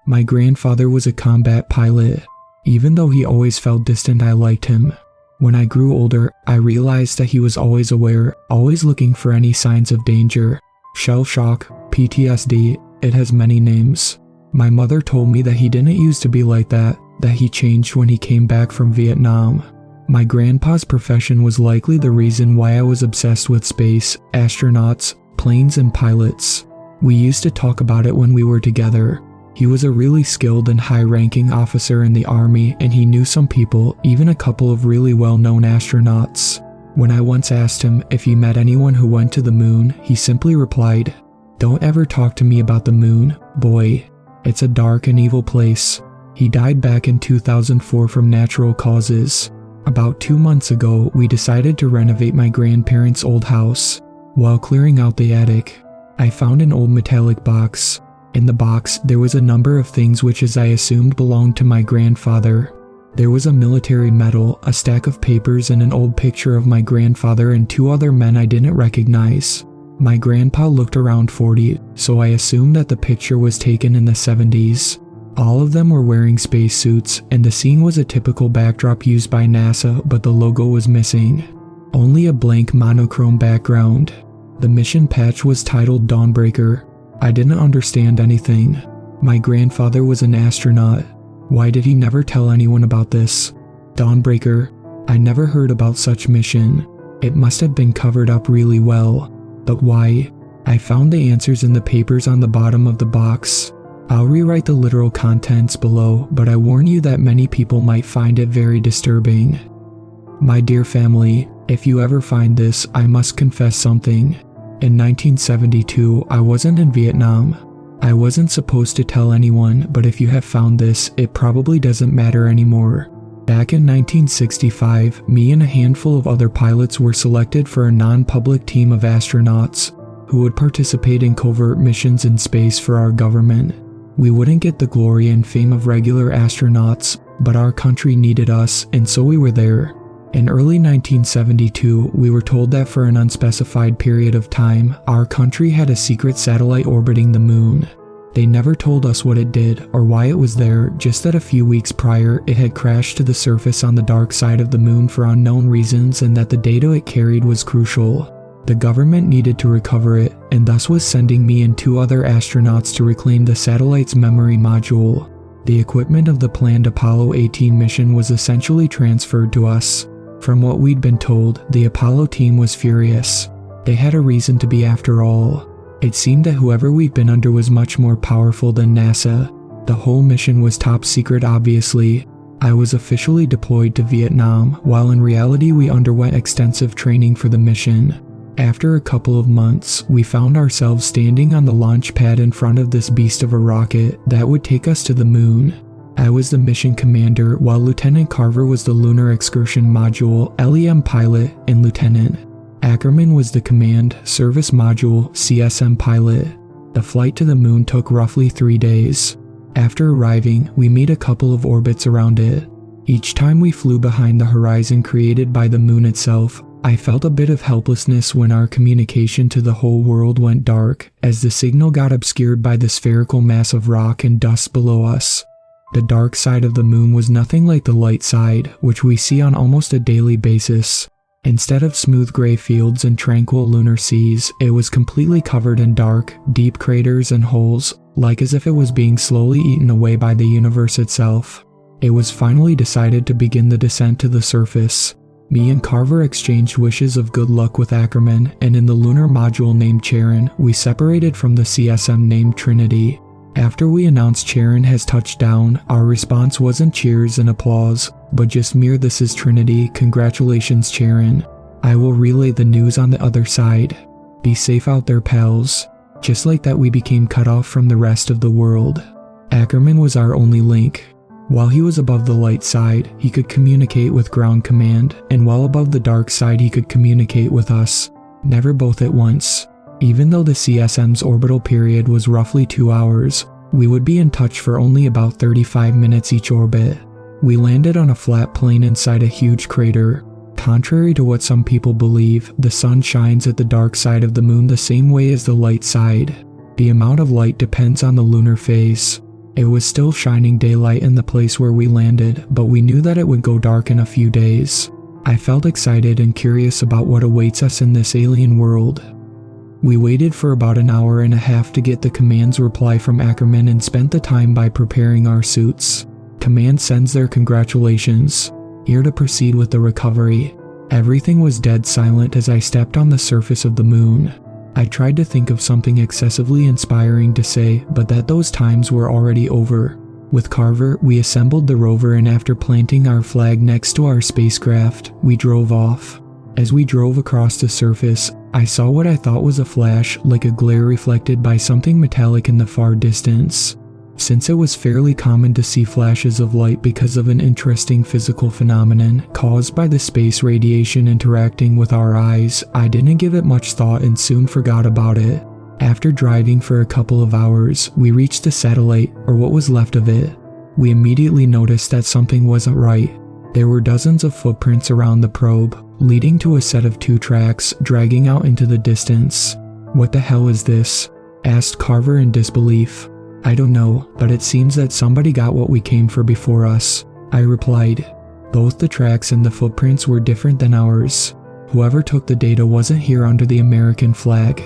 My grandfather was a combat pilot. Even though he always felt distant, I liked him. When I grew older, I realized that he was always aware, always looking for any signs of danger. Shell shock, PTSD, it has many names. My mother told me that he didn't used to be like that he changed when he came back from Vietnam. My grandpa's profession was likely the reason why I was obsessed with space, astronauts, planes, and pilots. We used to talk about it when we were together. He was a really skilled and high-ranking officer in the army, and he knew some people, even a couple of really well-known astronauts. When I once asked him if he met anyone who went to the moon, he simply replied, "Don't ever talk to me about the moon, boy. It's a dark and evil place." He died back in 2004 from natural causes. About 2 months ago, we decided to renovate my grandparents' old house. While clearing out the attic, I found an old metallic box. In the box, there was a number of things which I assumed belonged to my grandfather. There was a military medal, a stack of papers, and an old picture of my grandfather and 2 other men I didn't recognize. My grandpa looked around 40, so I assumed that the picture was taken in the 70s. All of them were wearing spacesuits, and the scene was a typical backdrop used by NASA, but the logo was missing. Only a blank monochrome background. The mission patch was titled Dawnbreaker. I didn't understand anything. My grandfather was an astronaut. Why did he never tell anyone about this? Dawnbreaker. I never heard about such mission. It must have been covered up really well. But why? I found the answers in the papers on the bottom of the box. I'll rewrite the literal contents below, but I warn you that many people might find it very disturbing. My dear family, if you ever find this, I must confess something. In 1972, I wasn't in Vietnam. I wasn't supposed to tell anyone, but if you have found this, it probably doesn't matter anymore. Back in 1965, me and a handful of other pilots were selected for a non-public team of astronauts who would participate in covert missions in space for our government. We wouldn't get the glory and fame of regular astronauts, but our country needed us, and so we were there. In early 1972, we were told that for an unspecified period of time, our country had a secret satellite orbiting the moon. They never told us what it did or why it was there, just that a few weeks prior, it had crashed to the surface on the dark side of the moon for unknown reasons, and that the data it carried was crucial. The government needed to recover it, and thus was sending me and 2 other astronauts to reclaim the satellite's memory module. The equipment of the planned Apollo 18 mission was essentially transferred to us. From what we'd been told, the Apollo team was furious. They had a reason to be after all. It seemed that whoever we'd been under was much more powerful than NASA. The whole mission was top secret, obviously. I was officially deployed to Vietnam, while in reality we underwent extensive training for the mission. After a couple of months, we found ourselves standing on the launch pad in front of this beast of a rocket that would take us to the moon. I was the mission commander, while Lieutenant Carver was the lunar excursion module LEM pilot and Lieutenant Ackerman was the command service module CSM pilot. The flight to the moon took roughly 3 days. After arriving, we made a couple of orbits around it. Each time we flew behind the horizon created by the moon itself, I felt a bit of helplessness when our communication to the whole world went dark, as the signal got obscured by the spherical mass of rock and dust below us. The dark side of the moon was nothing like the light side, which we see on almost a daily basis. Instead of smooth gray fields and tranquil lunar seas, it was completely covered in dark, deep craters and holes, like as if it was being slowly eaten away by the universe itself. It was finally decided to begin the descent to the surface. Me and Carver exchanged wishes of good luck with Ackerman, and in the lunar module named Charon, we separated from the CSM named Trinity. After we announced Charon has touched down, our response wasn't cheers and applause, but just mere "This is Trinity, congratulations Charon. I will relay the news on the other side. Be safe out there, pals." Just like that, we became cut off from the rest of the world. Ackerman was our only link. While he was above the light side, he could communicate with ground command, and while above the dark side he could communicate with us. Never both at once. Even though the CSM's orbital period was roughly 2 hours, we would be in touch for only about 35 minutes each orbit. We landed on a flat plane inside a huge crater. Contrary to what some people believe, the sun shines at the dark side of the moon the same way as the light side. The amount of light depends on the lunar phase. It was still shining daylight in the place where we landed, but we knew that it would go dark in a few days. I felt excited and curious about what awaits us in this alien world. We waited for about an hour and a half to get the command's reply from Ackerman and spent the time by preparing our suits. Command sends their congratulations. Here to proceed with the recovery. Everything was dead silent as I stepped on the surface of the moon. I tried to think of something excessively inspiring to say, but that those times were already over. With Carver, we assembled the rover, and after planting our flag next to our spacecraft, we drove off. As we drove across the surface, I saw what I thought was a flash, like a glare reflected by something metallic in the far distance. Since it was fairly common to see flashes of light because of an interesting physical phenomenon caused by the space radiation interacting with our eyes, I didn't give it much thought and soon forgot about it. After driving for a couple of hours, we reached the satellite, or what was left of it. We immediately noticed that something wasn't right. There were dozens of footprints around the probe, leading to a set of 2 tracks dragging out into the distance. "What the hell is this?" asked Carver in disbelief. "I don't know, but it seems that somebody got what we came for before us," I replied. Both the tracks and the footprints were different than ours. Whoever took the data wasn't here under the American flag.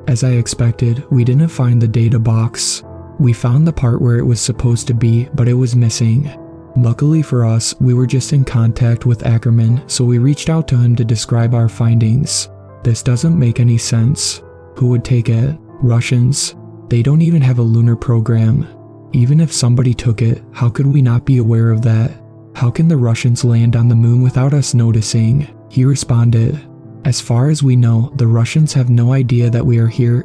As I expected, we didn't find the data box. We found the part where it was supposed to be, but it was missing. Luckily for us, we were just in contact with Ackerman, so we reached out to him to describe our findings. "This doesn't make any sense. Who would take it? Russians? They don't even have a lunar program. Even if somebody took it, how could we not be aware of that? How can the Russians land on the moon without us noticing?" He responded. "As far as we know, the Russians have no idea that we are here,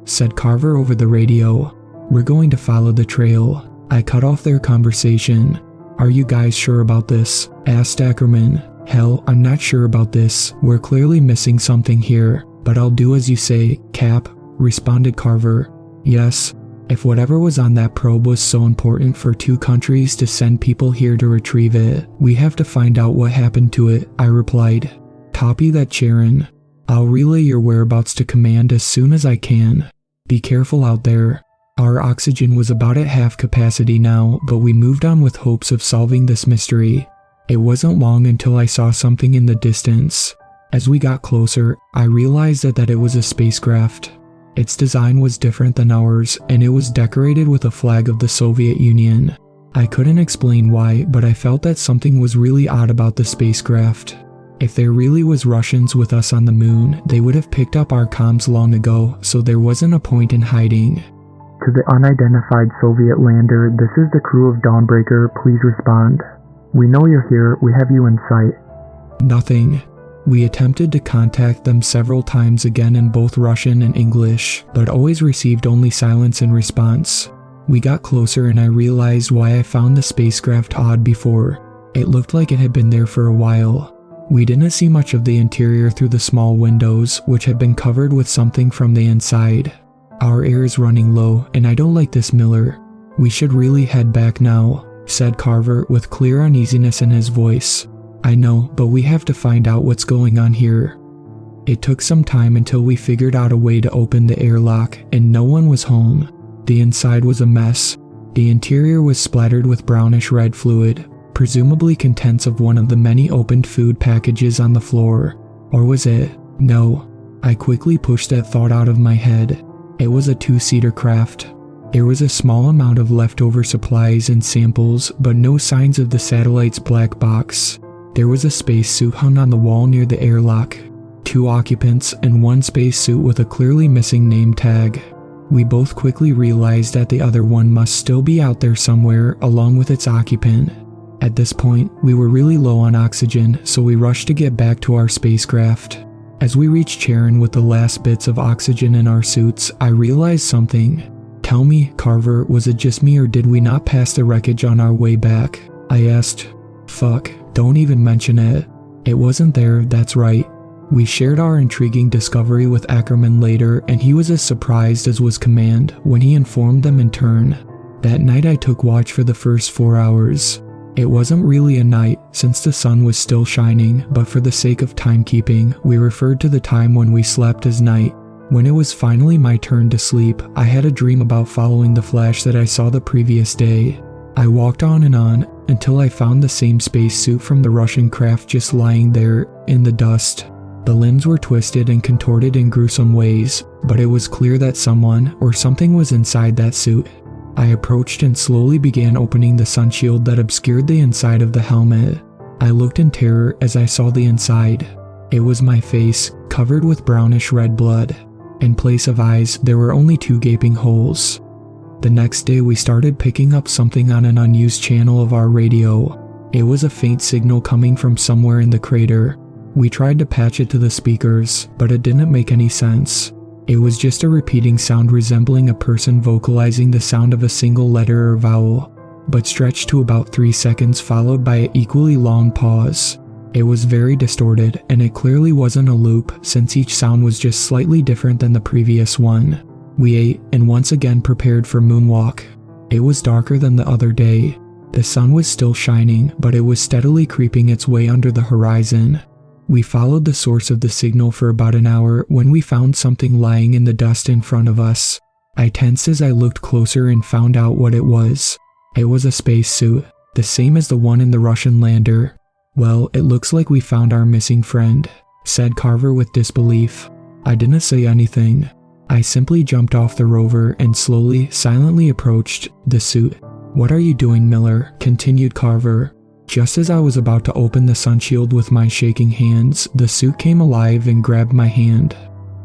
said Carver over the radio. "We're going to follow the trail." I cut off their conversation. "Are you guys sure about this?" asked Ackerman. "Hell, I'm not sure about this. We're clearly missing something here, but I'll do as you say, Cap," responded Carver. "Yes, if whatever was on that probe was so important for 2 countries to send people here to retrieve it, we have to find out what happened to it," I replied. "Copy that, Sharon. I'll relay your whereabouts to command as soon as I can. Be careful out there." Our oxygen was about at half capacity now, but we moved on with hopes of solving this mystery. It wasn't long until I saw something in the distance. As we got closer, I realized that it was a spacecraft. Its design was different than ours, and it was decorated with a flag of the Soviet Union. I couldn't explain why, but I felt that something was really odd about the spacecraft. If there really was Russians with us on the moon, they would have picked up our comms long ago, so there wasn't a point in hiding. "To the unidentified Soviet lander, this is the crew of Dawnbreaker, please respond. We know you're here, we have you in sight." Nothing. We attempted to contact them several times again in both Russian and English, but always received only silence in response. We got closer and I realized why I found the spacecraft odd before. It looked like it had been there for a while. We didn't see much of the interior through the small windows, which had been covered with something from the inside. "Our air is running low, and I don't like this, Miller. We should really head back now," said Carver with clear uneasiness in his voice. "I know, but we have to find out what's going on here." It took some time until we figured out a way to open the airlock, and no one was home. The inside was a mess. The interior was splattered with brownish red fluid, presumably contents of one of the many opened food packages on the floor. Or was it? No. I quickly pushed that thought out of my head. It was a 2-seater craft. There was a small amount of leftover supplies and samples, but no signs of the satellite's black box. There was a spacesuit hung on the wall near the airlock. 2 occupants and 1 spacesuit with a clearly missing name tag. We both quickly realized that the other one must still be out there somewhere along with its occupant. At this point, we were really low on oxygen, so we rushed to get back to our spacecraft. As we reached Charon with the last bits of oxygen in our suits, I realized something. "Tell me, Carver, was it just me or did we not pass the wreckage on our way back?" I asked. "Fuck, don't even mention it. It wasn't there, that's right." We shared our intriguing discovery with Ackerman later, and he was as surprised as was Command when he informed them in turn. That night I took watch for the first 4 hours. It wasn't really a night since the sun was still shining, but for the sake of timekeeping, we referred to the time when we slept as night. When it was finally my turn to sleep, I had a dream about following the flash that I saw the previous day. I walked on and on until I found the same spacesuit from the Russian craft just lying there in the dust. The limbs were twisted and contorted in gruesome ways, but it was clear that someone or something was inside that suit. I approached and slowly began opening the sunshield that obscured the inside of the helmet. I looked in terror as I saw the inside. It was my face, covered with brownish red blood. In place of eyes, there were only 2 gaping holes. The next day we started picking up something on an unused channel of our radio. It was a faint signal coming from somewhere in the crater. We tried to patch it to the speakers, but it didn't make any sense. It was just a repeating sound resembling a person vocalizing the sound of a single letter or vowel, but stretched to about 3 seconds followed by an equally long pause. It was very distorted, and it clearly wasn't a loop since each sound was just slightly different than the previous one. We ate and once again prepared for moonwalk. It was darker than the other day. The sun was still shining, but it was steadily creeping its way under the horizon. We followed the source of the signal for about an hour when we found something lying in the dust in front of us. I tensed as I looked closer and found out what it was. It was a spacesuit, the same as the one in the Russian lander. "Well, it looks like we found our missing friend," said Carver with disbelief. I didn't say anything. I simply jumped off the rover and slowly, silently approached the suit. "What are you doing, Miller?" continued Carver. Just as I was about to open the sunshield with my shaking hands, the suit came alive and grabbed my hand.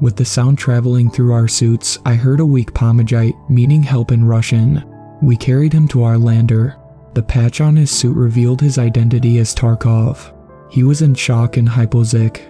With the sound traveling through our suits, I heard a weak pomagite, meaning help in Russian. We carried him to our lander. The patch on his suit revealed his identity as Tarkov. He was in shock and hypoxic.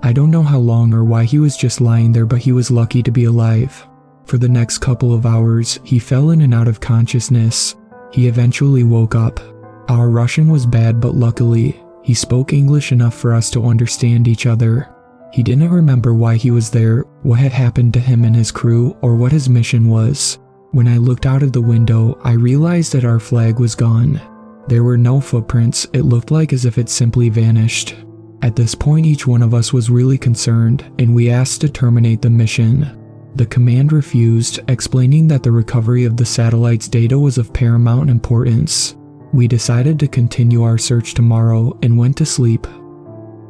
I don't know how long or why he was just lying there, but he was lucky to be alive. For the next couple of hours, he fell in and out of consciousness. He eventually woke up. Our Russian was bad, but luckily, he spoke English enough for us to understand each other. He didn't remember why he was there, what had happened to him and his crew, or what his mission was. When I looked out of the window, I realized that our flag was gone. There were no footprints. It looked like as if it simply vanished. At this point, each one of us was really concerned, and we asked to terminate the mission. The command refused, explaining that the recovery of the satellite's data was of paramount importance. We decided to continue our search tomorrow and went to sleep.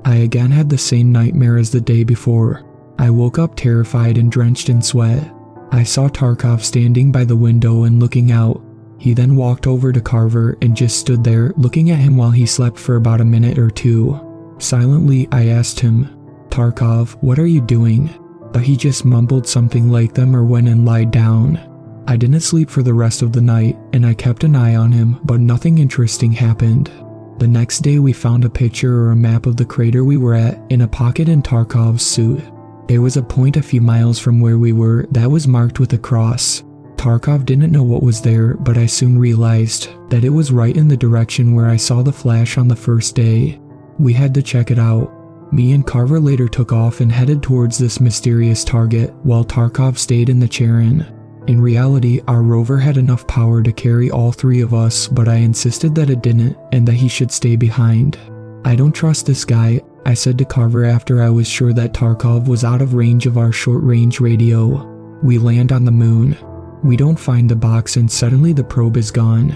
I again had the same nightmare as the day before. I woke up terrified and drenched in sweat. I saw Tarkov standing by the window and looking out. He then walked over to Carver and just stood there looking at him while he slept for about a minute or 2. Silently, I asked him, "Tarkov, what are you doing?" But he just mumbled something like them or went and lied down. I didn't sleep for the rest of the night, and I kept an eye on him, but nothing interesting happened. The next day we found a picture or a map of the crater we were at in a pocket in Tarkov's suit. There was a point a few miles from where we were that was marked with a cross. Tarkov didn't know what was there, but I soon realized that it was right in the direction where I saw the flash on the first day. We had to check it out. Me and Carver later took off and headed towards this mysterious target, while Tarkov stayed in the Charon. In reality, our rover had enough power to carry all 3 of us, but I insisted that it didn't and that he should stay behind. "I don't trust this guy," I said to Carver after I was sure that Tarkov was out of range of our short-range radio. We land on the moon. We don't find the box and suddenly the probe is gone.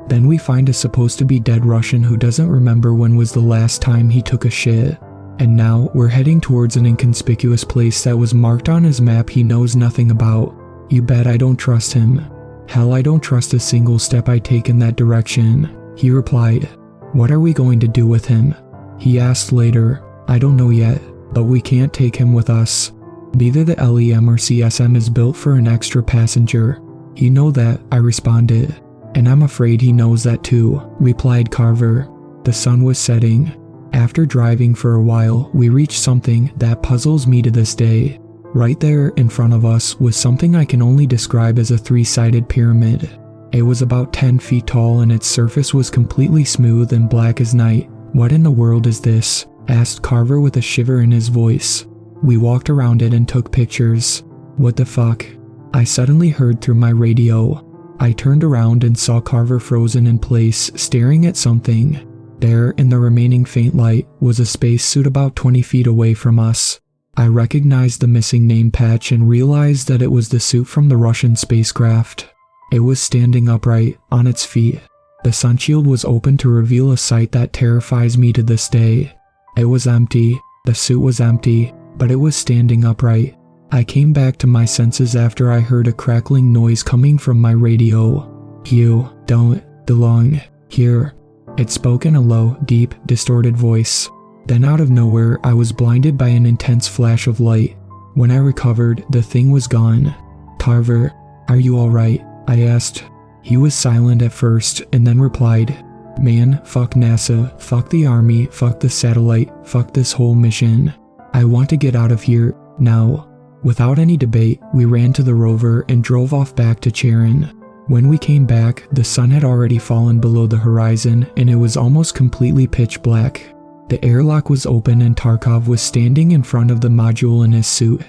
Then we find a supposed to be dead Russian who doesn't remember when was the last time he took a shit. And now we're heading towards an inconspicuous place that was marked on his map he knows nothing about. You bet I don't trust him. Hell, I don't trust a single step I take in that direction, he replied. "What are we going to do with him?" he asked later. "I don't know yet, but we can't take him with us. Neither the LEM or CSM is built for an extra passenger." "You know that," I responded. "And I'm afraid he knows that too," replied Carver. The sun was setting. After driving for a while, we reached something that puzzles me to this day. Right there in front of us was something I can only describe as a 3-sided pyramid. It was about 10 feet tall and its surface was completely smooth and black as night. "What in the world is this?" asked Carver with a shiver in his voice. We walked around it and took pictures. "What the fuck?" I suddenly heard through my radio. I turned around and saw Carver frozen in place, staring at something. There, in the remaining faint light, was a spacesuit about 20 feet away from us. I recognized the missing name patch and realized that it was the suit from the Russian spacecraft. It was standing upright, on its feet. The sunshield was open to reveal a sight that terrifies me to this day. It was empty, the suit was empty, but it was standing upright. I came back to my senses after I heard a crackling noise coming from my radio. "You don't belong here." It spoke in a low, deep, distorted voice. Then out of nowhere, I was blinded by an intense flash of light. When I recovered, the thing was gone. "Tarver, are you alright?" I asked. He was silent at first and then replied, "Man, fuck NASA, fuck the army, fuck the satellite, fuck this whole mission. I want to get out of here, now." Without any debate, we ran to the rover and drove off back to Charon. When we came back, the sun had already fallen below the horizon and it was almost completely pitch black. The airlock was open and Tarkov was standing in front of the module in his suit.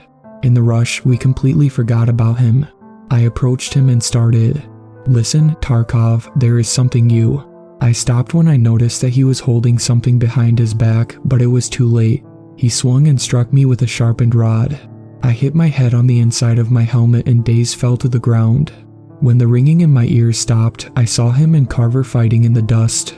In the rush, we completely forgot about him. I approached him and started, "Listen, Tarkov, there is something you." I stopped when I noticed that he was holding something behind his back, but it was too late. He swung and struck me with a sharpened rod. I hit my head on the inside of my helmet and daze fell to the ground. When the ringing in my ears stopped, I saw him and Carver fighting in the dust.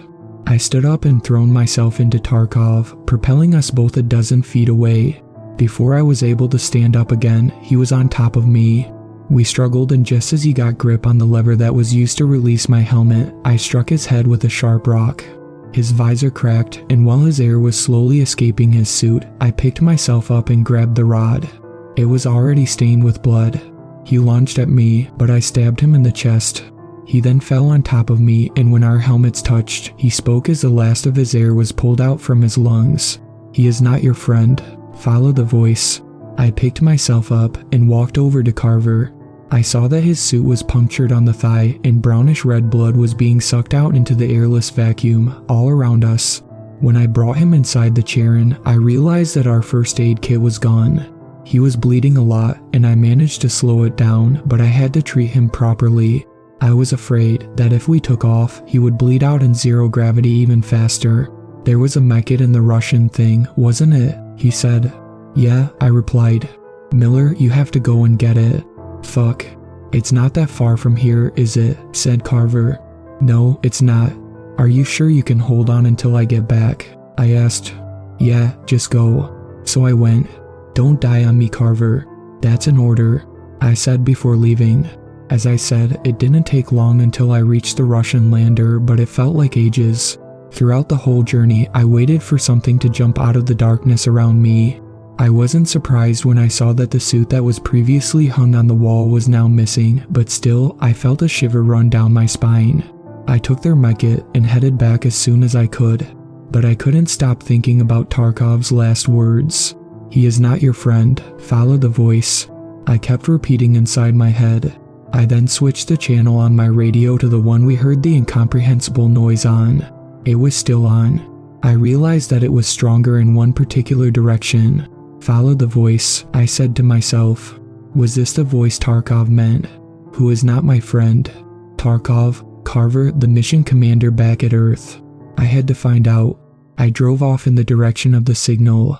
I stood up and thrown myself into Tarkov, propelling us both a dozen feet away. Before I was able to stand up again, he was on top of me. We struggled, and just as he got grip on the lever that was used to release my helmet, I struck his head with a sharp rock. His visor cracked, and while his air was slowly escaping his suit, I picked myself up and grabbed the rod. It was already stained with blood. He lunged at me, but I stabbed him in the chest. He then fell on top of me, and when our helmets touched, he spoke as the last of his air was pulled out from his lungs. "He is not your friend. Follow the voice." I picked myself up and walked over to Carver. I saw that his suit was punctured on the thigh and brownish red blood was being sucked out into the airless vacuum all around us. When I brought him inside the Charon, I realized that our first aid kit was gone. He was bleeding a lot and I managed to slow it down, but I had to treat him properly. I was afraid that if we took off, he would bleed out in zero gravity even faster. "There was a mech-it in the Russian thing, wasn't it?" he said. "Yeah," I replied. "Miller, you have to go and get it." "Fuck. It's not that far from here, is it?" said Carver. "No, it's not. Are you sure you can hold on until I get back?" I asked. "Yeah, just go." So I went. "Don't die on me, Carver. That's an order," I said before leaving. As I said, it didn't take long until I reached the Russian lander, but it felt like ages. Throughout the whole journey, I waited for something to jump out of the darkness around me. I wasn't surprised when I saw that the suit that was previously hung on the wall was now missing, but still, I felt a shiver run down my spine. I took their mech-it and headed back as soon as I could, but I couldn't stop thinking about Tarkov's last words. "He is not your friend. Follow the voice." I kept repeating inside my head. I then switched the channel on my radio to the one we heard the incomprehensible noise on. It was still on. I realized that it was stronger in one particular direction. "Follow the voice," I said to myself. Was this the voice Tarkov meant? Who is not my friend? Tarkov, Carver, the mission commander back at Earth. I had to find out. I drove off in the direction of the signal.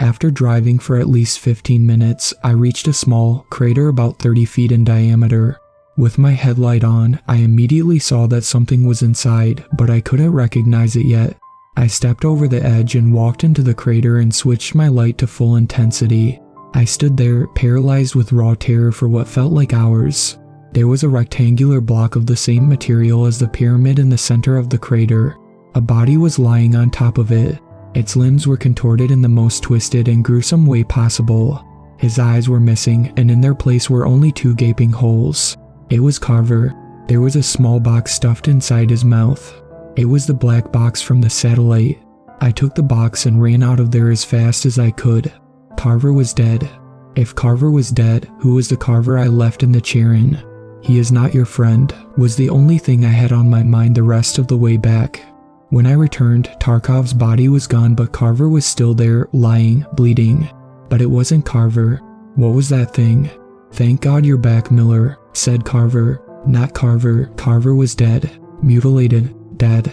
After driving for at least 15 minutes, I reached a small crater about 30 feet in diameter. With my headlight on, I immediately saw that something was inside, but I couldn't recognize it yet. I stepped over the edge and walked into the crater and switched my light to full intensity. I stood there, paralyzed with raw terror for what felt like hours. There was a rectangular block of the same material as the pyramid in the center of the crater. A body was lying on top of it. Its limbs were contorted in the most twisted and gruesome way possible. His eyes were missing, and in their place were only 2 gaping holes. It was Carver. There was a small box stuffed inside his mouth. It was the black box from the satellite. I took the box and ran out of there as fast as I could. Carver was dead. If Carver was dead, who was the Carver I left in the Charon? "He is not your friend," was the only thing I had on my mind the rest of the way back. When I returned, Tarkov's body was gone, but Carver was still there, lying, bleeding. But it wasn't Carver. What was that thing? "Thank God you're back, Miller," said Carver. Not Carver. Carver was dead. Mutilated. Dead.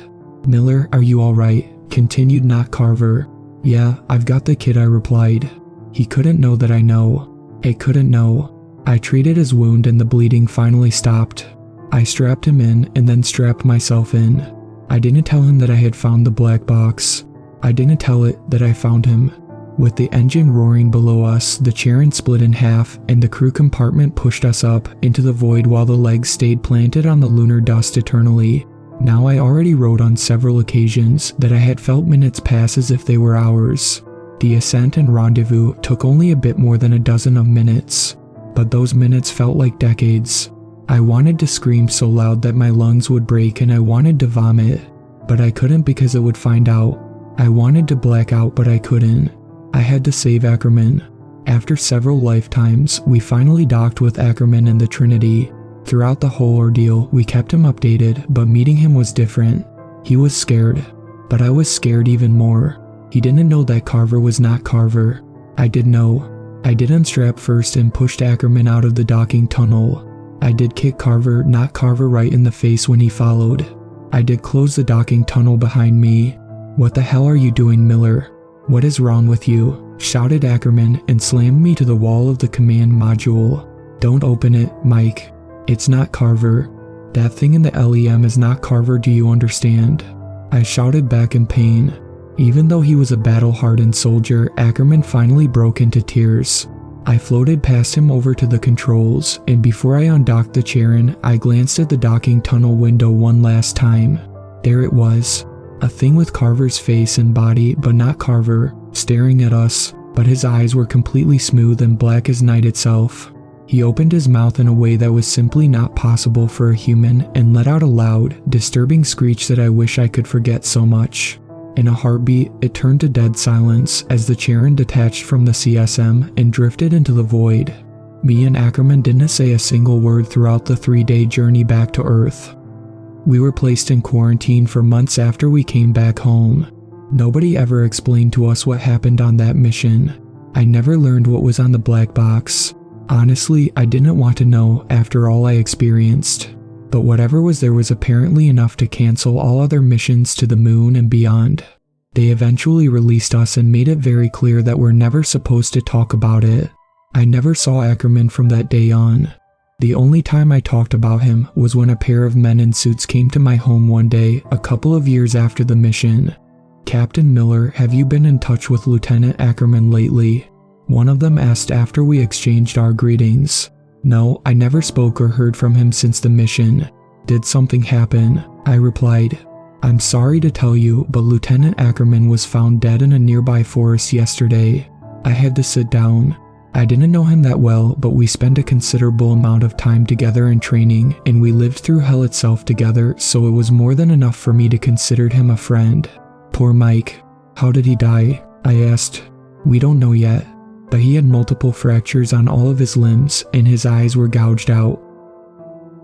"Miller, are you alright?" continued not Carver. "Yeah, I've got the kid," I replied. He couldn't know that I know. It couldn't know. I treated his wound and the bleeding finally stopped. I strapped him in and then strapped myself in. I didn't tell him that I had found the black box. I didn't tell it that I found him. With the engine roaring below us, the Charon split in half and the crew compartment pushed us up into the void while the legs stayed planted on the lunar dust eternally. Now I already wrote on several occasions that I had felt minutes pass as if they were hours. The ascent and rendezvous took only a bit more than a dozen of minutes, but those minutes felt like decades. I wanted to scream so loud that my lungs would break and I wanted to vomit, but I couldn't because it would find out. I wanted to black out, but I couldn't. I had to save Ackerman. After several lifetimes, we finally docked with Ackerman and the Trinity. Throughout the whole ordeal, we kept him updated, but meeting him was different. He was scared, but I was scared even more. He didn't know that Carver was not Carver. I did know. I did unstrap first and pushed Ackerman out of the docking tunnel. I did kick Carver, not Carver, right in the face when he followed. I did close the docking tunnel behind me. "What the hell are you doing, Miller? What is wrong with you?" shouted Ackerman and slammed me to the wall of the command module. "Don't open it, Mike. It's not Carver. That thing in the LEM is not Carver, do you understand?" I shouted back in pain. Even though he was a battle-hardened soldier, Ackerman finally broke into tears. I floated past him over to the controls, and before I undocked the Charon, I glanced at the docking tunnel window one last time. There it was. A thing with Carver's face and body, but not Carver, staring at us, but his eyes were completely smooth and black as night itself. He opened his mouth in a way that was simply not possible for a human and let out a loud, disturbing screech that I wish I could forget so much. In a heartbeat, it turned to dead silence as the Charon detached from the CSM and drifted into the void. Me and Ackerman didn't say a single word throughout the 3-day journey back to Earth. We were placed in quarantine for months after we came back home. Nobody ever explained to us what happened on that mission. I never learned what was on the black box. Honestly, I didn't want to know after all I experienced. But whatever was there was apparently enough to cancel all other missions to the moon and beyond. They eventually released us and made it very clear that we're never supposed to talk about it. I never saw Ackerman from that day on. The only time I talked about him was when a pair of men in suits came to my home one day, a couple of years after the mission. "Captain Miller, have you been in touch with Lieutenant Ackerman lately?" One of them asked after we exchanged our greetings. "No, I never spoke or heard from him since the mission. Did something happen?" I replied. "I'm sorry to tell you, but Lieutenant Ackerman was found dead in a nearby forest yesterday." I had to sit down. I didn't know him that well, but we spent a considerable amount of time together in training, and we lived through hell itself together, so it was more than enough for me to consider him a friend. "Poor Mike. How did he die?" I asked. "We don't know yet, but he had multiple fractures on all of his limbs, and his eyes were gouged out."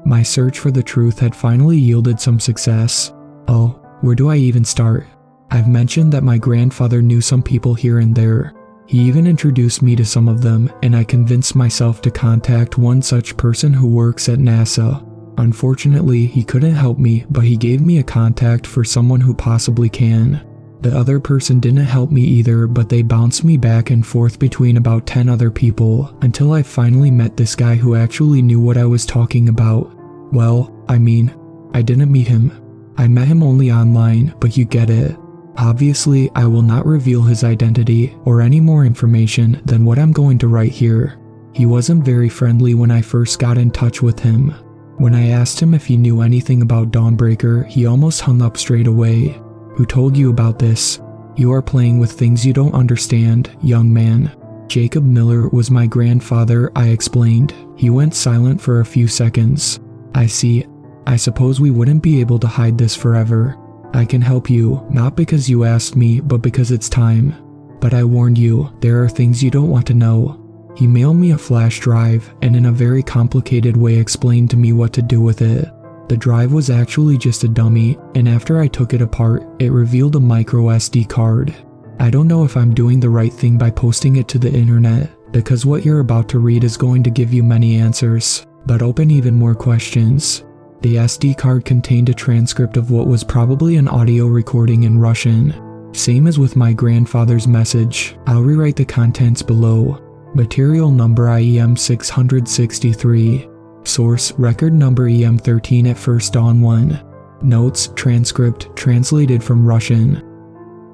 My search for the truth had finally yielded some success. Oh, where do I even start? I've mentioned that my grandfather knew some people here and there. He even introduced me to some of them, and I convinced myself to contact one such person who works at NASA. Unfortunately, he couldn't help me, but he gave me a contact for someone who possibly can. The other person didn't help me either, but they bounced me back and forth between about 10 other people, until I finally met this guy who actually knew what I was talking about. Well, I didn't meet him. I met him only online, but you get it. Obviously, I will not reveal his identity or any more information than what I'm going to write here. He wasn't very friendly when I first got in touch with him. When I asked him if he knew anything about Dawnbreaker, he almost hung up straight away. "Who told you about this? You are playing with things you don't understand, young man." Jacob Miller was my grandfather, I explained. He went silent for a few seconds. "I see. I suppose we wouldn't be able to hide this forever. I can help you, not because you asked me, but because it's time. But I warned you, there are things you don't want to know." He mailed me a flash drive, and in a very complicated way explained to me what to do with it. The drive was actually just a dummy, and after I took it apart, it revealed a micro SD card. I don't know if I'm doing the right thing by posting it to the internet, because what you're about to read is going to give you many answers, but open even more questions. The SD card contained a transcript of what was probably an audio recording in Russian. Same as with my grandfather's message, I'll rewrite the contents below. Material number IEM 663. Source record number EM 13 at first dawn 1. Notes transcript translated from Russian.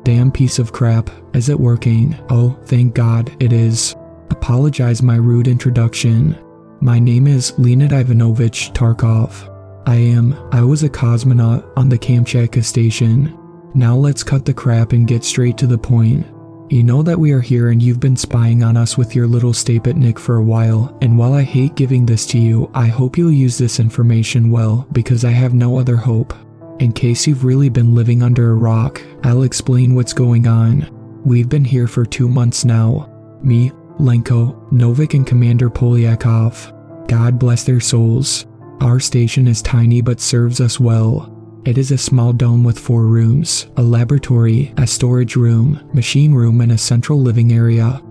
Damn piece of crap, is it working? Oh, thank God, it is. Apologize my rude introduction. My name is Leonid Ivanovich Tarkov. I was a cosmonaut on the Kamchatka station. Now let's cut the crap and get straight to the point. You know that we are here and you've been spying on us with your little Stapetnik for a while, and while I hate giving this to you, I hope you'll use this information well, because I have no other hope. In case you've really been living under a rock, I'll explain what's going on. We've been here for 2 months now. Me, Lenko, Novik and Commander Polyakov. God bless their souls. Our station is tiny but serves us well. It is a small dome with 4 rooms, a laboratory, a storage room, machine room and a central living area.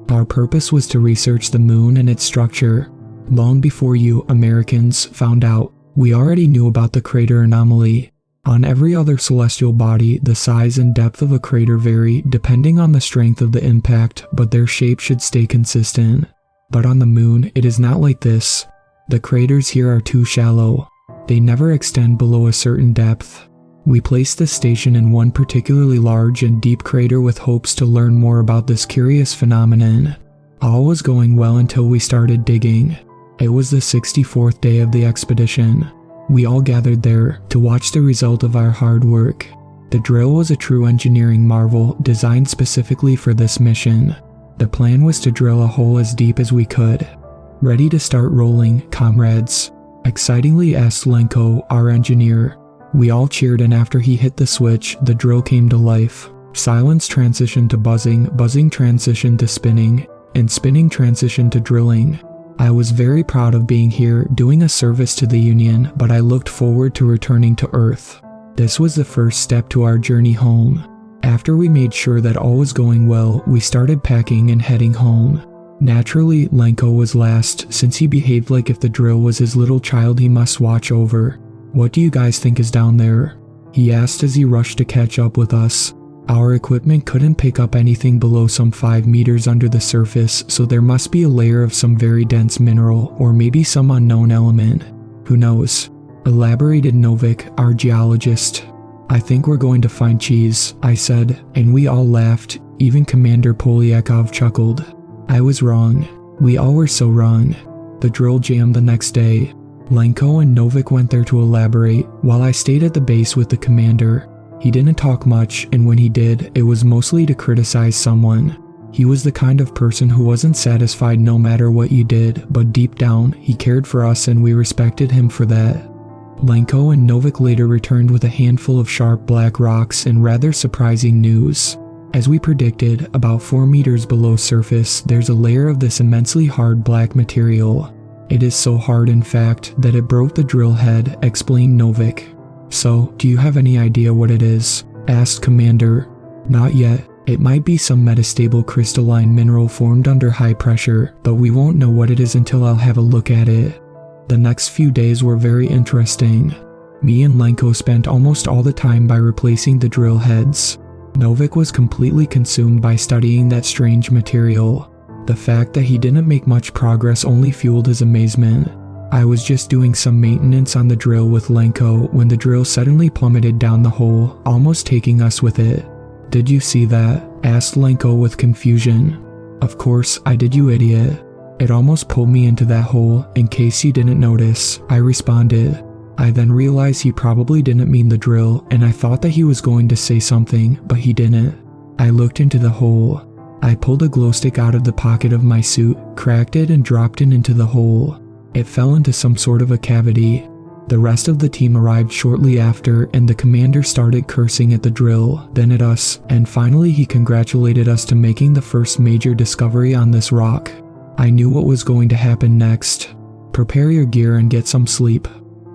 Our purpose was to research the moon and its structure. Long before you Americans found out, we already knew about the crater anomaly. On every other celestial body, the size and depth of a crater vary depending on the strength of the impact, but their shape should stay consistent. But on the moon, it is not like this. The craters here are too shallow. They never extend below a certain depth. We placed this station in one particularly large and deep crater with hopes to learn more about this curious phenomenon. All was going well until we started digging. It was the 64th day of the expedition. We all gathered there to watch the result of our hard work. The drill was a true engineering marvel designed specifically for this mission. The plan was to drill a hole as deep as we could. Ready to start rolling, comrades? Excitingly asked Lenko, our engineer. We all cheered, and after he hit the switch, the drill came to life. Silence transitioned to buzzing, buzzing transitioned to spinning, and spinning transitioned to drilling. I was very proud of being here, doing a service to the Union, but I looked forward to returning to Earth. This was the first step to our journey home. After we made sure that all was going well, we started packing and heading home. Naturally, Lenko was last, since he behaved like if the drill was his little child he must watch over. What do you guys think is down there? He asked as he rushed to catch up with us. Our equipment couldn't pick up anything below some 5 meters under the surface, so there must be a layer of some very dense mineral, or maybe some unknown element. Who knows? Elaborated Novik, our geologist. I think we're going to find cheese, I said, and we all laughed. Even Commander Polyakov chuckled. I was wrong. We all were so wrong. The drill jammed the next day. Lenko and Novik went there to elaborate, while I stayed at the base with the commander. He didn't talk much, and when he did, it was mostly to criticize someone. He was the kind of person who wasn't satisfied no matter what you did, but deep down, he cared for us and we respected him for that. Lenko and Novik later returned with a handful of sharp black rocks and rather surprising news. As we predicted, about 4 meters below surface, there's a layer of this immensely hard black material. It is so hard, in fact, that it broke the drill head, explained Novik. So, do you have any idea what it is? Asked Commander. Not yet. It might be some metastable crystalline mineral formed under high pressure, but we won't know what it is until I'll have a look at it. The next few days were very interesting. Me and Lenko spent almost all the time by replacing the drill heads. Novik was completely consumed by studying that strange material. The fact that he didn't make much progress only fueled his amazement. I was just doing some maintenance on the drill with Lenko when the drill suddenly plummeted down the hole, almost taking us with it. Did you see that? Asked Lenko with confusion. Of course I did, you idiot. It almost pulled me into that hole, in case you didn't notice, I responded. I then realized he probably didn't mean the drill, and I thought that he was going to say something, but he didn't. I looked into the hole. I pulled a glow stick out of the pocket of my suit, cracked it and dropped it into the hole. It fell into some sort of a cavity. The rest of the team arrived shortly after, and the commander started cursing at the drill, then at us, and finally he congratulated us to making the first major discovery on this rock. I knew what was going to happen next. Prepare your gear and get some sleep.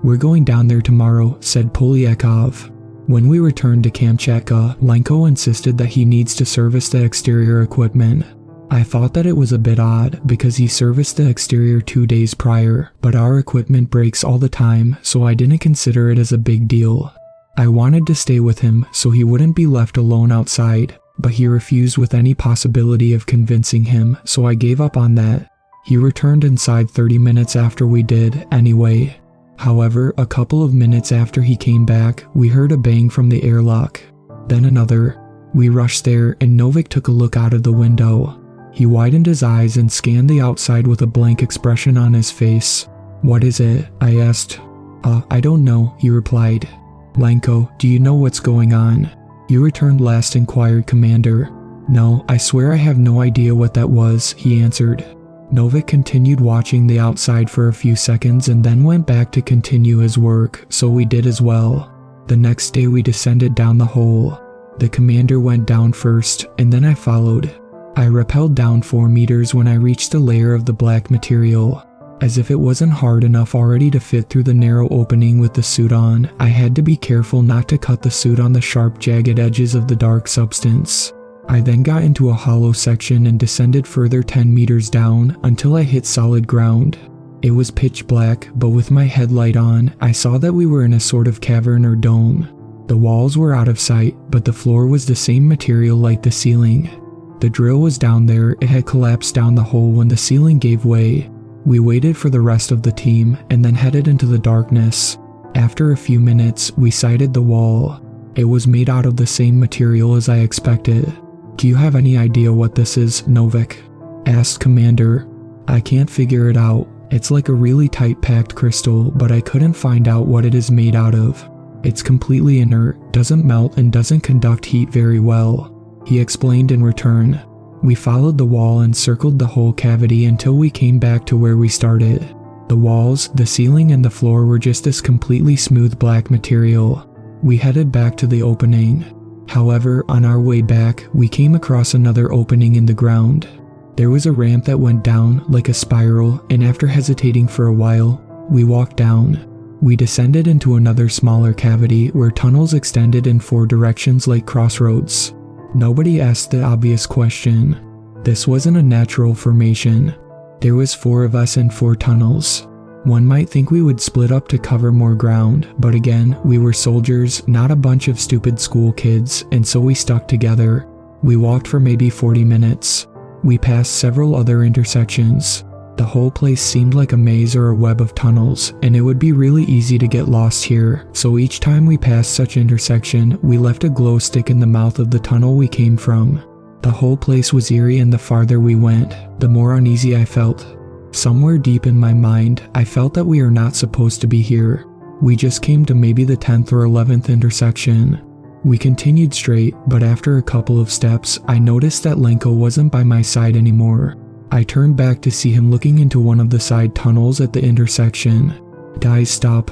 We're going down there tomorrow, said Polyakov. When we returned to Kamchatka, Lenko insisted that he needs to service the exterior equipment. I thought that it was a bit odd because he serviced the exterior 2 days prior, but our equipment breaks all the time, so I didn't consider it as a big deal. I wanted to stay with him so he wouldn't be left alone outside, but he refused with any possibility of convincing him, so I gave up on that. He returned inside 30 minutes after we did, anyway. However, a couple of minutes after he came back, we heard a bang from the airlock. Then another. We rushed there and Novik took a look out of the window. He widened his eyes and scanned the outside with a blank expression on his face. "What is it?" I asked. I don't know," he replied. "Lenko, do you know what's going on?" "You returned last," inquired Commander. "No, I swear I have no idea what that was," he answered. Novik continued watching the outside for a few seconds and then went back to continue his work, so we did as well. The next day we descended down the hole. The commander went down first, and then I followed. I rappelled down 4 meters when I reached a layer of the black material. As if it wasn't hard enough already to fit through the narrow opening with the suit on, I had to be careful not to cut the suit on the sharp, jagged edges of the dark substance. I then got into a hollow section and descended further 10 meters down until I hit solid ground. It was pitch black, but with my headlight on, I saw that we were in a sort of cavern or dome. The walls were out of sight, but the floor was the same material like the ceiling. The drill was down there, it had collapsed down the hole when the ceiling gave way. We waited for the rest of the team and then headed into the darkness. After a few minutes, we sighted the wall. It was made out of the same material as I expected. "Do you have any idea what this is, Novik?" asked Commander. "I can't figure it out. It's like a really tight packed crystal, but I couldn't find out what it is made out of. It's completely inert, doesn't melt and doesn't conduct heat very well," he explained in return. We followed the wall and circled the whole cavity until we came back to where we started. The walls, the ceiling and the floor were just this completely smooth black material. We headed back to the opening. However, on our way back, we came across another opening in the ground. There was a ramp that went down like a spiral, and after hesitating for a while, we walked down. We descended into another smaller cavity where tunnels extended in 4 directions like crossroads. Nobody asked the obvious question. This wasn't a natural formation. There was 4 of us and 4 tunnels. One might think we would split up to cover more ground, but again, we were soldiers, not a bunch of stupid school kids, and so we stuck together. We walked for maybe 40 minutes. We passed several other intersections. The whole place seemed like a maze or a web of tunnels, and it would be really easy to get lost here, so each time we passed such intersection, we left a glow stick in the mouth of the tunnel we came from. The whole place was eerie, and the farther we went, the more uneasy I felt. Somewhere deep in my mind, I felt that we are not supposed to be here. We just came to maybe the 10th or 11th intersection. We continued straight, but after a couple of steps, I noticed that Lenko wasn't by my side anymore. I turned back to see him looking into one of the side tunnels at the intersection. "Guys, stop."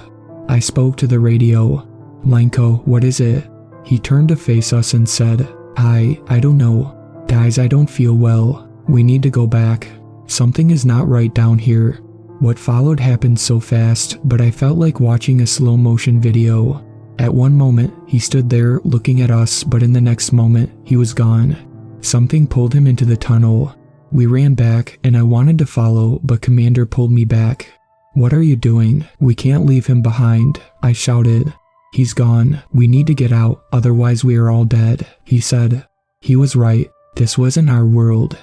I spoke to the radio. "Lenko, what is it?" He turned to face us and said, I don't know. Guys, I don't feel well. We need to go back. Something is not right down here." What followed happened so fast, but I felt like watching a slow motion video. At one moment, he stood there looking at us, but in the next moment, he was gone. Something pulled him into the tunnel. We ran back, and I wanted to follow, but Commander pulled me back. "What are you doing? We can't leave him behind," I shouted. "He's gone. We need to get out, otherwise we are all dead," he said. He was right. This wasn't our world.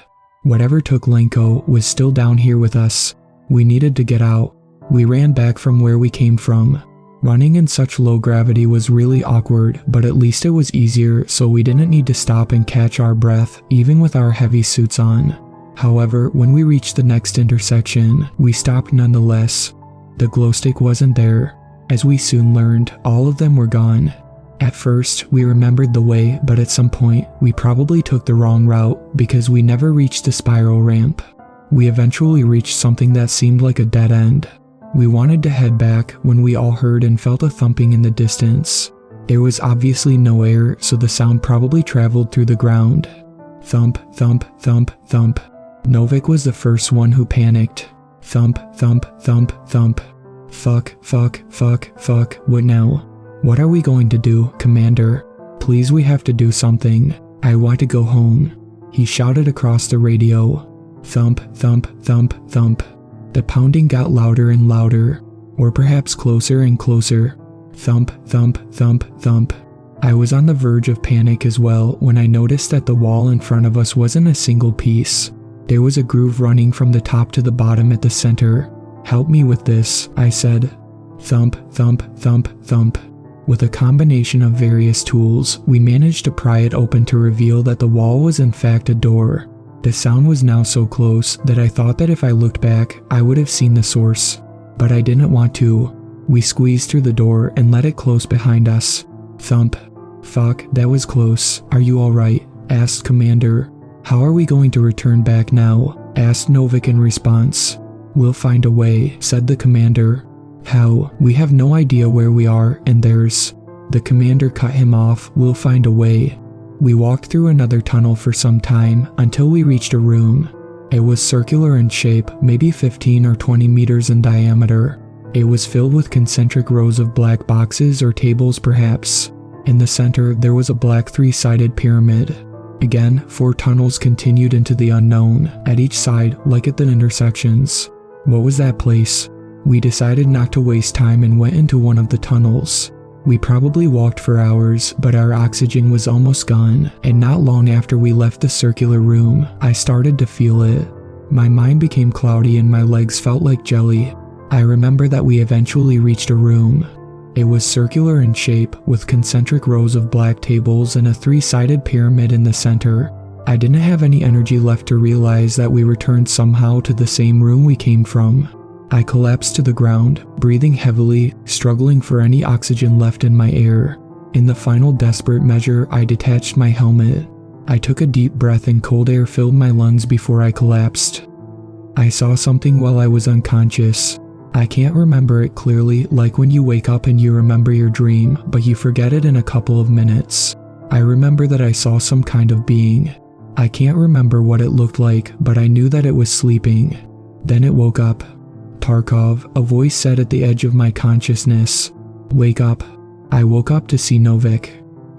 Whatever took Lenko was still down here with us. We needed to get out. We ran back from where we came from. Running in such low gravity was really awkward, but at least it was easier, so we didn't need to stop and catch our breath, even with our heavy suits on. However, when we reached the next intersection, we stopped nonetheless. The glowstick wasn't there. As we soon learned, all of them were gone. At first, we remembered the way, but at some point, we probably took the wrong route because we never reached the spiral ramp. We eventually reached something that seemed like a dead end. We wanted to head back when we all heard and felt a thumping in the distance. There was obviously no air, so the sound probably traveled through the ground. Thump, thump, thump, thump. Novik was the first one who panicked. Thump, thump, thump, thump. Fuck, fuck, fuck, fuck, what now? What are we going to do, Commander? Please, we have to do something. I want to go home. He shouted across the radio. Thump, thump, thump, thump. The pounding got louder and louder, or perhaps closer and closer. Thump, thump, thump, thump. I was on the verge of panic as well when I noticed that the wall in front of us wasn't a single piece. There was a groove running from the top to the bottom at the center. "Help me with this," I said. Thump, thump, thump, thump. With a combination of various tools, we managed to pry it open to reveal that the wall was in fact a door. The sound was now so close that I thought that if I looked back, I would have seen the source. But I didn't want to. We squeezed through the door and let it close behind us. Thump. "Fuck, that was close. Are you alright?" asked Commander. "How are we going to return back now?" asked Novik in response. "We'll find a way," said the commander. "How? We have no idea where we are, and there's..." The commander cut him off. "We'll find a way." We walked through another tunnel for some time until we reached a room. It was circular in shape, maybe 15 or 20 meters in diameter. It was filled with concentric rows of black boxes or tables perhaps. In the center, there was a black 3-sided pyramid. Again, 4 tunnels continued into the unknown, at each side, like at the intersections. What was that place? We decided not to waste time and went into one of the tunnels. We probably walked for hours, but our oxygen was almost gone, and not long after we left the circular room, I started to feel it. My mind became cloudy and my legs felt like jelly. I remember that we eventually reached a room. It was circular in shape, with concentric rows of black tables and a 3-sided pyramid in the center. I didn't have any energy left to realize that we returned somehow to the same room we came from. I collapsed to the ground, breathing heavily, struggling for any oxygen left in my air. In the final desperate measure, I detached my helmet. I took a deep breath and cold air filled my lungs before I collapsed. I saw something while I was unconscious. I can't remember it clearly, like when you wake up and you remember your dream, but you forget it in a couple of minutes. I remember that I saw some kind of being. I can't remember what it looked like, but I knew that it was sleeping. Then it woke up. "Tarkov," a voice said at the edge of my consciousness. "Wake up." I woke up to see Novik.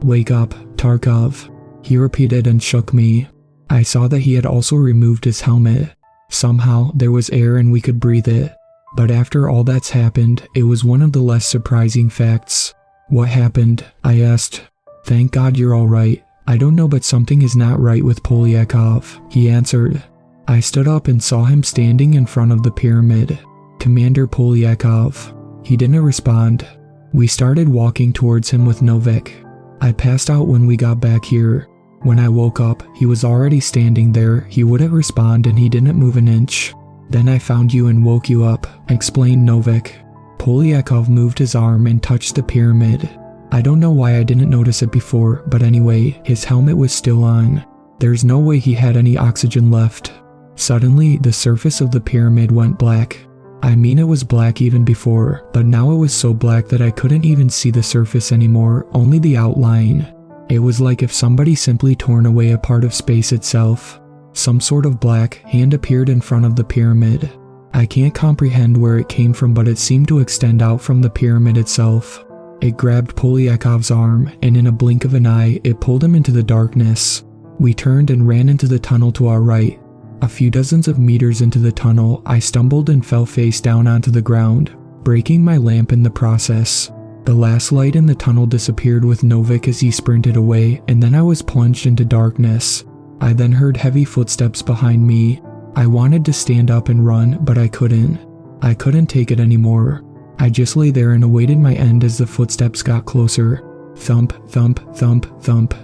"Wake up, Tarkov," he repeated and shook me. I saw that he had also removed his helmet. Somehow, there was air and we could breathe it. But after all that's happened, it was one of the less surprising facts. "What happened?" I asked. "Thank God you're alright. I don't know, but something is not right with Polyakov," he answered. I stood up and saw him standing in front of the pyramid. "Commander Polyakov." He didn't respond. We started walking towards him with Novik. I passed out when we got back here. When I woke up, he was already standing there. He wouldn't respond and he didn't move an inch. "Then I found you and woke you up," explained Novik. Polyakov moved his arm and touched the pyramid. I don't know why I didn't notice it before, but anyway, his helmet was still on. There's no way he had any oxygen left. Suddenly, the surface of the pyramid went black. I mean, it was black even before, but now it was so black that I couldn't even see the surface anymore, only the outline. It was like if somebody simply torn away a part of space itself. Some sort of black hand appeared in front of the pyramid. I can't comprehend where it came from, but it seemed to extend out from the pyramid itself. It grabbed Polyakov's arm, and in a blink of an eye, it pulled him into the darkness. We turned and ran into the tunnel to our right. A few dozens of meters into the tunnel, I stumbled and fell face down onto the ground, breaking my lamp in the process. The last light in the tunnel disappeared with Novik as he sprinted away, and then I was plunged into darkness. I then heard heavy footsteps behind me. I wanted to stand up and run, but I couldn't. I couldn't take it anymore. I just lay there and awaited my end as the footsteps got closer. Thump, thump, thump, thump.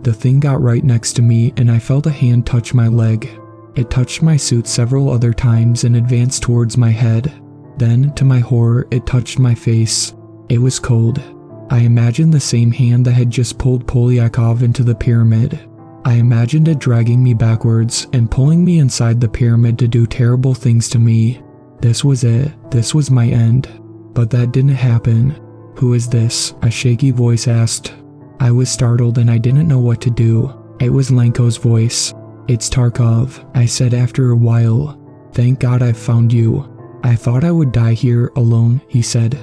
The thing got right next to me, and I felt a hand touch my leg. It touched my suit several other times and advanced towards my head. Then, to my horror, it touched my face. It was cold. I imagined the same hand that had just pulled Polyakov into the pyramid. I imagined it dragging me backwards and pulling me inside the pyramid to do terrible things to me. This was it. This was my end. But that didn't happen. "Who is this?" a shaky voice asked. I was startled and I didn't know what to do. It was Lenko's voice. "It's Tarkov," I said after a while. "Thank God I've found you. I thought I would die here alone," he said.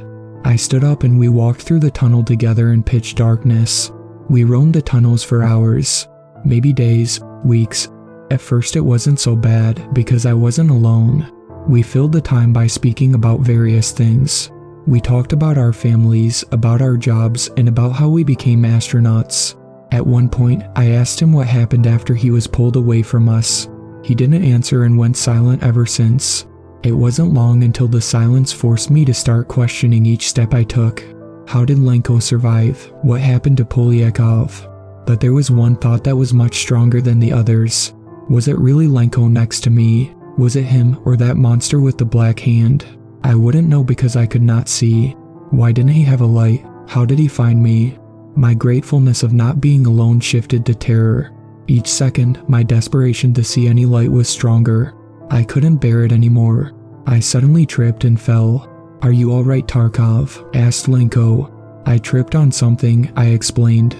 I stood up and we walked through the tunnel together in pitch darkness. We roamed the tunnels for hours, maybe days, weeks. At first it wasn't so bad because I wasn't alone. We filled the time by speaking about various things. We talked about our families, about our jobs, and about how we became astronauts. At one point, I asked him what happened after he was pulled away from us. He didn't answer and went silent ever since. It wasn't long until the silence forced me to start questioning each step I took. How did Lenko survive? What happened to Polyakov? But there was one thought that was much stronger than the others. Was it really Lenko next to me? Was it him or that monster with the black hand? I wouldn't know because I could not see. Why didn't he have a light? How did he find me? My gratefulness of not being alone shifted to terror. Each second, my desperation to see any light was stronger. I couldn't bear it anymore. I suddenly tripped and fell. "Are you alright, Tarkov?" asked Lenko. "I tripped on something," I explained.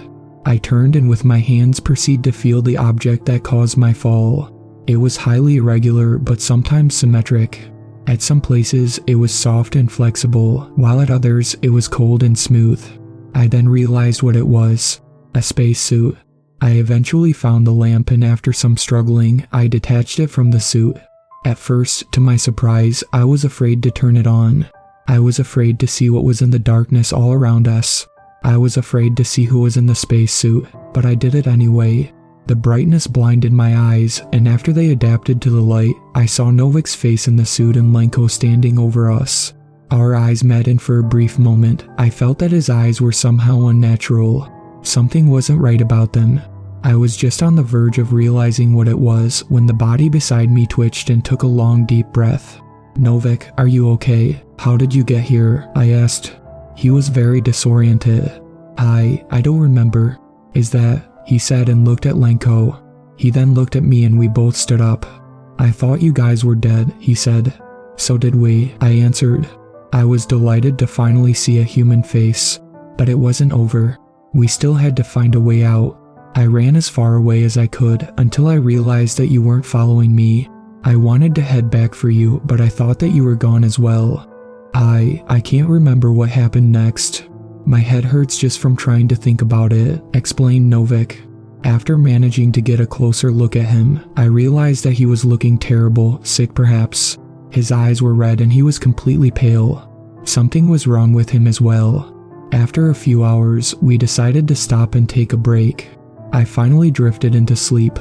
I turned and with my hands proceeded to feel the object that caused my fall. It was highly irregular but sometimes symmetric. At some places, it was soft and flexible, while at others, it was cold and smooth. I then realized what it was: a spacesuit. I eventually found the lamp and after some struggling, I detached it from the suit. At first, to my surprise, I was afraid to turn it on. I was afraid to see what was in the darkness all around us. I was afraid to see who was in the spacesuit, but I did it anyway. The brightness blinded my eyes, and after they adapted to the light, I saw Novik's face in the suit and Lenko standing over us. Our eyes met and for a brief moment, I felt that his eyes were somehow unnatural. Something wasn't right about them. I was just on the verge of realizing what it was when the body beside me twitched and took a long deep breath. "Novik, are you okay? How did you get here?" I asked. He was very disoriented. I don't remember. "Is that?" he said and looked at Lenko. He then looked at me and we both stood up. "I thought you guys were dead," he said. "So did we," I answered. I was delighted to finally see a human face. But it wasn't over. We still had to find a way out. I ran as far away as I could until I realized that you weren't following me. I wanted to head back for you, but I thought that you were gone as well. I can't remember what happened next. My head hurts just from trying to think about it, explained Novik. After managing to get a closer look at him, I realized that he was looking terrible, sick perhaps. His eyes were red and he was completely pale. Something was wrong with him as well. After a few hours, we decided to stop and take a break. I finally drifted into sleep.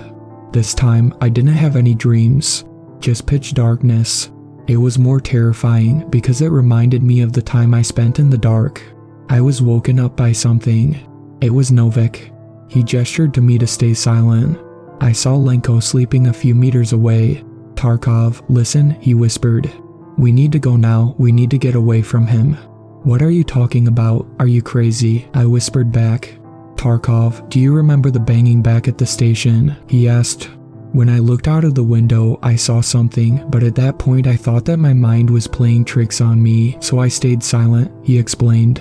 This time, I didn't have any dreams, just pitch darkness. It was more terrifying because it reminded me of the time I spent in the dark. I was woken up by something. It was Novik. He gestured to me to stay silent. I saw Lenko sleeping a few meters away. "Tarkov, listen," he whispered. "We need to go now, we need to get away from him." "What are you talking about? Are you crazy?" I whispered back. "Tarkov, do you remember the banging back at the station?" he asked. When I looked out of the window, I saw something, but at that point I thought that my mind was playing tricks on me, so I stayed silent, he explained.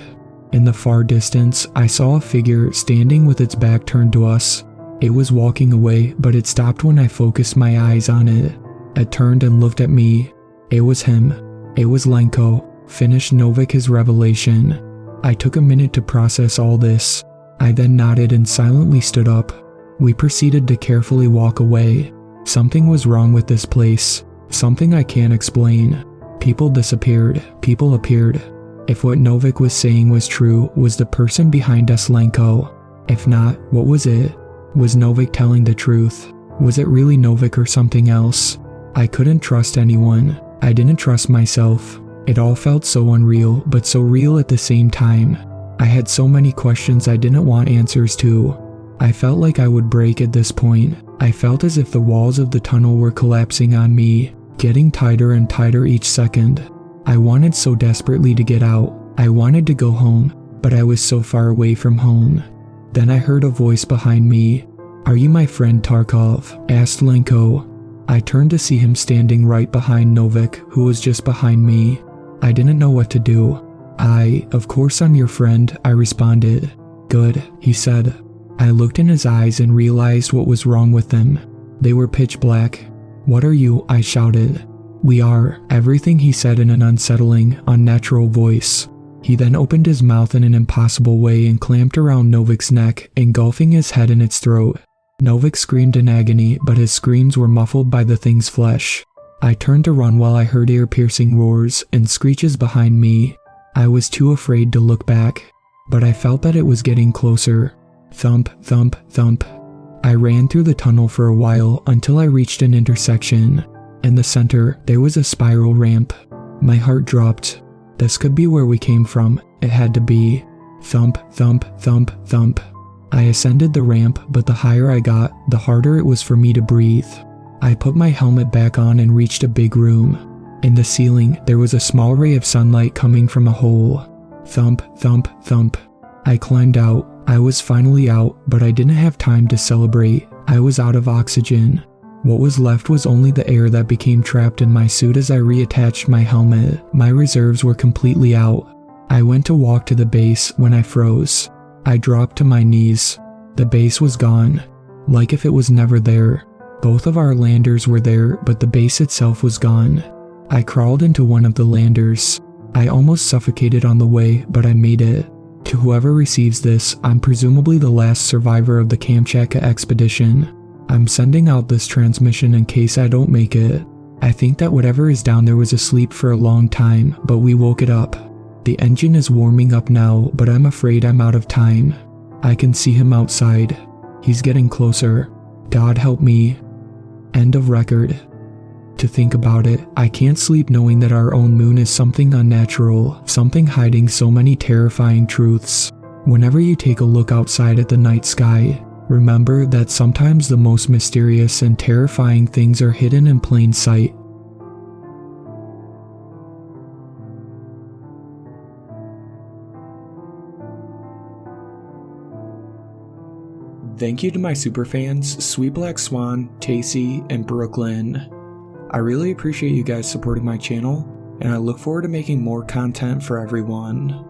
In the far distance, I saw a figure standing with its back turned to us. It was walking away, but it stopped when I focused my eyes on it. It turned and looked at me. It was him. It was Lenko, finished Novik his revelation. I took a minute to process all this. I then nodded and silently stood up. We proceeded to carefully walk away. Something was wrong with this place. Something I can't explain. People disappeared. People appeared. If what Novik was saying was true, was the person behind us Lenko? If not, what was it? Was Novik telling the truth? Was it really Novik or something else? I couldn't trust anyone. I didn't trust myself. It all felt so unreal, but so real at the same time. I had so many questions I didn't want answers to. I felt like I would break at this point. I felt as if the walls of the tunnel were collapsing on me, getting tighter and tighter each second. I wanted so desperately to get out. I wanted to go home, but I was so far away from home. Then I heard a voice behind me. "Are you my friend Tarkov?" asked Lenko. I turned to see him standing right behind Novik, who was just behind me. I didn't know what to do. Of course I'm your friend," I responded. "Good," he said. I looked in his eyes and realized what was wrong with them. They were pitch black. "What are you?" I shouted. "We are," everything he said in an unsettling, unnatural voice. He then opened his mouth in an impossible way and clamped around Novik's neck, engulfing his head in its throat. Novik screamed in agony, but his screams were muffled by the thing's flesh. I turned to run while I heard ear-piercing roars and screeches behind me. I was too afraid to look back, but I felt that it was getting closer. Thump, thump, thump. I ran through the tunnel for a while until I reached an intersection. In the center, there was a spiral ramp. My heart dropped. This could be where we came from. It had to be. Thump, thump, thump, thump. I ascended the ramp, but the higher I got, the harder it was for me to breathe. I put my helmet back on and reached a big room. In the ceiling, there was a small ray of sunlight coming from a hole. Thump, thump, thump. I climbed out. I was finally out, but I didn't have time to celebrate. I was out of oxygen. What was left was only the air that became trapped in my suit as I reattached my helmet. My reserves were completely out. I went to walk to the base when I froze. I dropped to my knees. The base was gone, like if it was never there. Both of our landers were there, but the base itself was gone. I crawled into one of the landers. I almost suffocated on the way, but I made it. To whoever receives this, I'm presumably the last survivor of the Kamchatka expedition. I'm sending out this transmission in case I don't make it. I think that whatever is down there was asleep for a long time, but we woke it up. The engine is warming up now, but I'm afraid I'm out of time. I can see him outside. He's getting closer. God help me. End of record. To think about it, I can't sleep knowing that our own moon is something unnatural, something hiding so many terrifying truths. Whenever you take a look outside at the night sky, remember that sometimes the most mysterious and terrifying things are hidden in plain sight. Thank you to my superfans, Sweet Black Swan, Tacy, and Brooklyn. I really appreciate you guys supporting my channel, and I look forward to making more content for everyone.